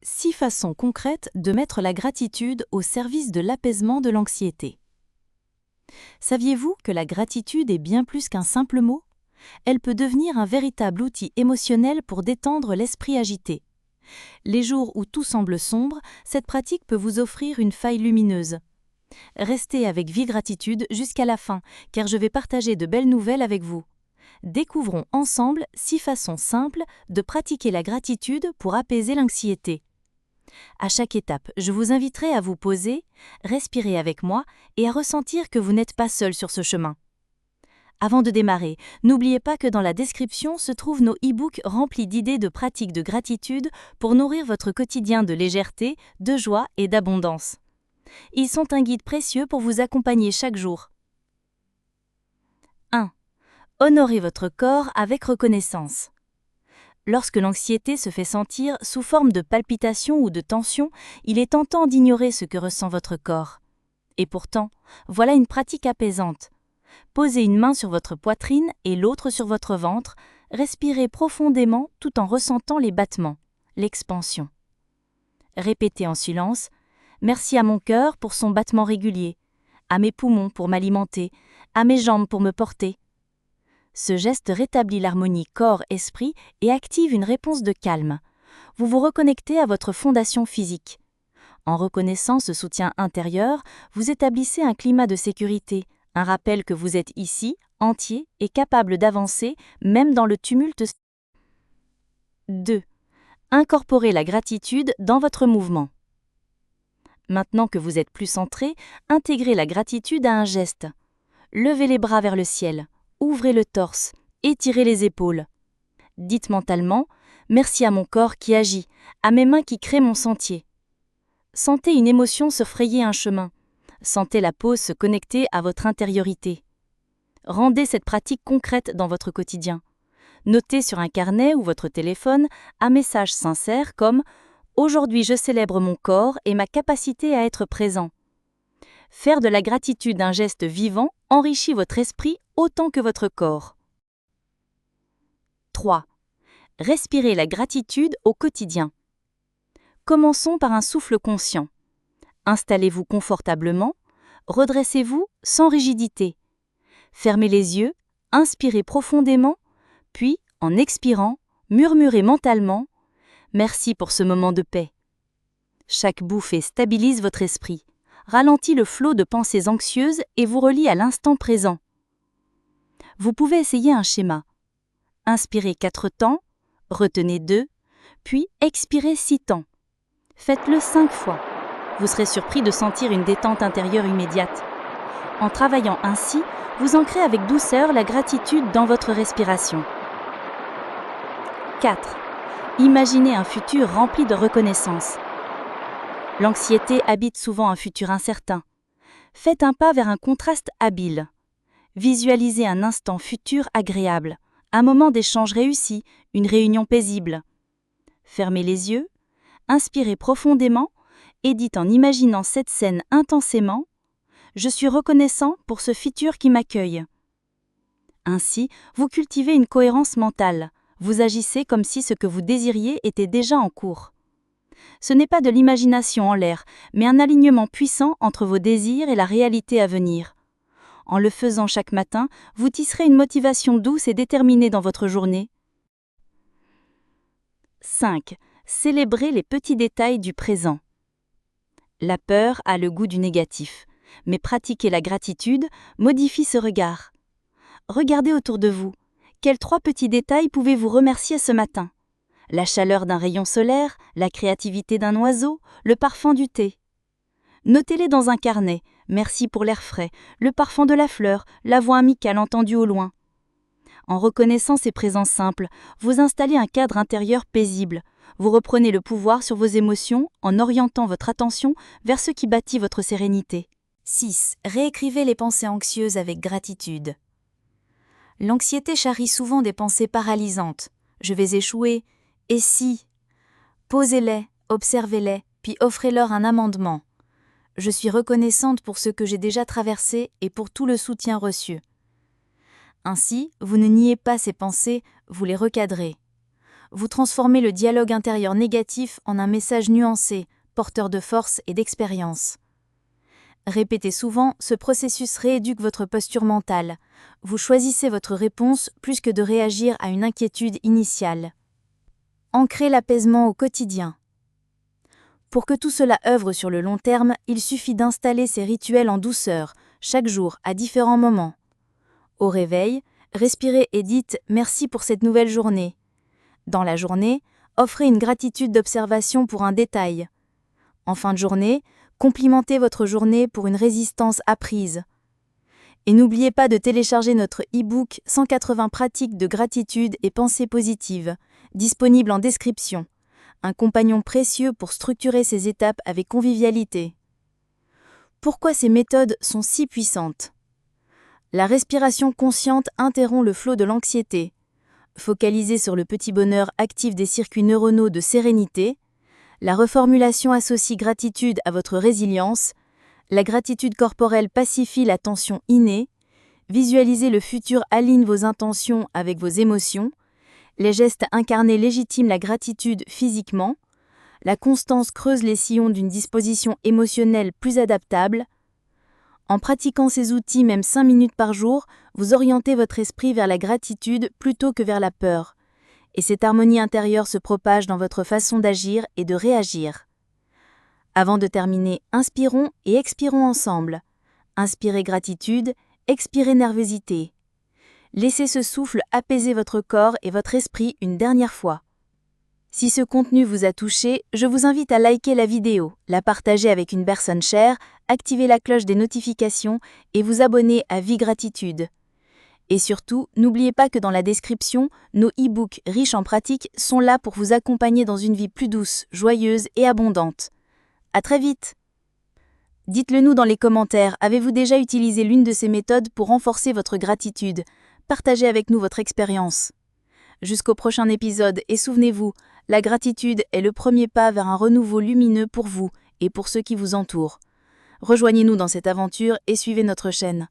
6 façons concrètes de mettre la gratitude au service de l'apaisement de l'anxiété. Saviez-vous que la gratitude est bien plus qu'un simple mot? Elle peut devenir un véritable outil émotionnel pour détendre l'esprit agité. Les jours où tout semble sombre, cette pratique peut vous offrir une faille lumineuse. Restez avec Vie Gratitude jusqu'à la fin, car je vais partager de belles nouvelles avec vous. Découvrons ensemble 6 façons simples de pratiquer la gratitude pour apaiser l'anxiété. À chaque étape, je vous inviterai à vous poser, respirer avec moi et à ressentir que vous n'êtes pas seul sur ce chemin. Avant de démarrer, n'oubliez pas que dans la description se trouvent nos e-books remplis d'idées de pratiques de gratitude pour nourrir votre quotidien de légèreté, de joie et d'abondance. Ils sont un guide précieux pour vous accompagner chaque jour. 1. Honorez votre corps avec reconnaissance. Lorsque l'anxiété se fait sentir sous forme de palpitations ou de tensions, il est tentant d'ignorer ce que ressent votre corps. Et pourtant, voilà une pratique apaisante. Posez une main sur votre poitrine et l'autre sur votre ventre, respirez profondément tout en ressentant les battements, l'expansion. Répétez en silence « Merci à mon cœur pour son battement régulier, à mes poumons pour m'alimenter, à mes jambes pour me porter. » Ce geste rétablit l'harmonie corps-esprit et active une réponse de calme. Vous vous reconnectez à votre fondation physique. En reconnaissant ce soutien intérieur, vous établissez un climat de sécurité, un rappel que vous êtes ici, entier et capable d'avancer, même dans le tumulte. 2. Incorporez la gratitude dans votre mouvement. Maintenant que vous êtes plus centré, intégrez la gratitude à un geste. Levez les bras vers le ciel. Ouvrez le torse, étirez les épaules. Dites mentalement « Merci à mon corps qui agit, à mes mains qui créent mon sentier ». Sentez une émotion se frayer un chemin. Sentez la pause se connecter à votre intériorité. Rendez cette pratique concrète dans votre quotidien. Notez sur un carnet ou votre téléphone un message sincère comme « Aujourd'hui je célèbre mon corps et ma capacité à être présent ». Faire de la gratitude un geste vivant enrichit votre esprit autant que votre corps. 3. Respirez la gratitude au quotidien. Commençons par un souffle conscient. Installez-vous confortablement, redressez-vous sans rigidité. Fermez les yeux, inspirez profondément, puis, en expirant, murmurez mentalement « Merci pour ce moment de paix ». Chaque bouffée stabilise votre esprit, ralentit le flot de pensées anxieuses et vous relie à l'instant présent. Vous pouvez essayer un schéma. Inspirez 4 temps, retenez 2, puis expirez 6 temps. Faites-le 5 fois. Vous serez surpris de sentir une détente intérieure immédiate. En travaillant ainsi, vous ancrez avec douceur la gratitude dans votre respiration. 4. Imaginez un futur rempli de reconnaissance. L'anxiété habite souvent un futur incertain. Faites un pas vers un contraste habile. Visualisez un instant futur agréable, un moment d'échange réussi, une réunion paisible. Fermez les yeux, inspirez profondément et dites en imaginant cette scène intensément « Je suis reconnaissant pour ce futur qui m'accueille ». Ainsi, vous cultivez une cohérence mentale, vous agissez comme si ce que vous désiriez était déjà en cours. Ce n'est pas de l'imagination en l'air, mais un alignement puissant entre vos désirs et la réalité à venir. En le faisant chaque matin, vous tisserez une motivation douce et déterminée dans votre journée. 5. Célébrez les petits détails du présent. La peur a le goût du négatif, mais pratiquer la gratitude modifie ce regard. Regardez autour de vous. Quels 3 petits détails pouvez-vous remercier ce matin? La chaleur d'un rayon solaire, la créativité d'un oiseau, le parfum du thé. Notez-les dans un carnet. Merci pour l'air frais, le parfum de la fleur, la voix amicale entendue au loin. En reconnaissant ces présences simples, vous installez un cadre intérieur paisible. Vous reprenez le pouvoir sur vos émotions en orientant votre attention vers ce qui bâtit votre sérénité. 6. Réécrivez les pensées anxieuses avec gratitude. L'anxiété charrie souvent des pensées paralysantes. Je vais échouer. Et si? Posez-les, observez-les, puis offrez-leur un amendement. Je suis reconnaissante pour ce que j'ai déjà traversé et pour tout le soutien reçu. Ainsi, vous ne niez pas ces pensées, vous les recadrez. vous transformez le dialogue intérieur négatif en un message nuancé, porteur de force et d'expérience. Répétez souvent, ce processus rééduque votre posture mentale. Vous choisissez votre réponse plus que de réagir à une inquiétude initiale. Ancrez l'apaisement au quotidien. Pour que tout cela œuvre sur le long terme, il suffit d'installer ces rituels en douceur, chaque jour, à différents moments. Au réveil, respirez et dites « merci pour cette nouvelle journée ». Dans la journée, offrez une gratitude d'observation pour un détail. En fin de journée, complimentez votre journée pour une résistance apprise. Et n'oubliez pas de télécharger notre e-book 180 pratiques de gratitude et pensée positive, disponible en description. Un compagnon précieux pour structurer ces étapes avec convivialité. Pourquoi ces méthodes sont si puissantes ? La respiration consciente interrompt le flot de l'anxiété. Focalisée sur le petit bonheur active des circuits neuronaux de sérénité. La reformulation associe gratitude à votre résilience. La gratitude corporelle pacifie la tension innée. Visualiser le futur aligne vos intentions avec vos émotions. Les gestes incarnés légitiment la gratitude physiquement. La constance creuse les sillons d'une disposition émotionnelle plus adaptable. En pratiquant ces outils même 5 minutes par jour, vous orientez votre esprit vers la gratitude plutôt que vers la peur. Et cette harmonie intérieure se propage dans votre façon d'agir et de réagir. Avant de terminer, inspirons et expirons ensemble. Inspirez gratitude, expirez nervosité. Laissez ce souffle apaiser votre corps et votre esprit une dernière fois. Si ce contenu vous a touché, je vous invite à liker la vidéo, la partager avec une personne chère, activer la cloche des notifications et vous abonner à Vie Gratitude. Et surtout, n'oubliez pas que dans la description, nos e-books riches en pratiques sont là pour vous accompagner dans une vie plus douce, joyeuse et abondante. À très vite! Dites-le nous dans les commentaires, avez-vous déjà utilisé l'une de ces méthodes pour renforcer votre gratitude ? Partagez avec nous votre expérience. Jusqu'au prochain épisode et souvenez-vous, la gratitude est le premier pas vers un renouveau lumineux pour vous et pour ceux qui vous entourent. Rejoignez-nous dans cette aventure et suivez notre chaîne.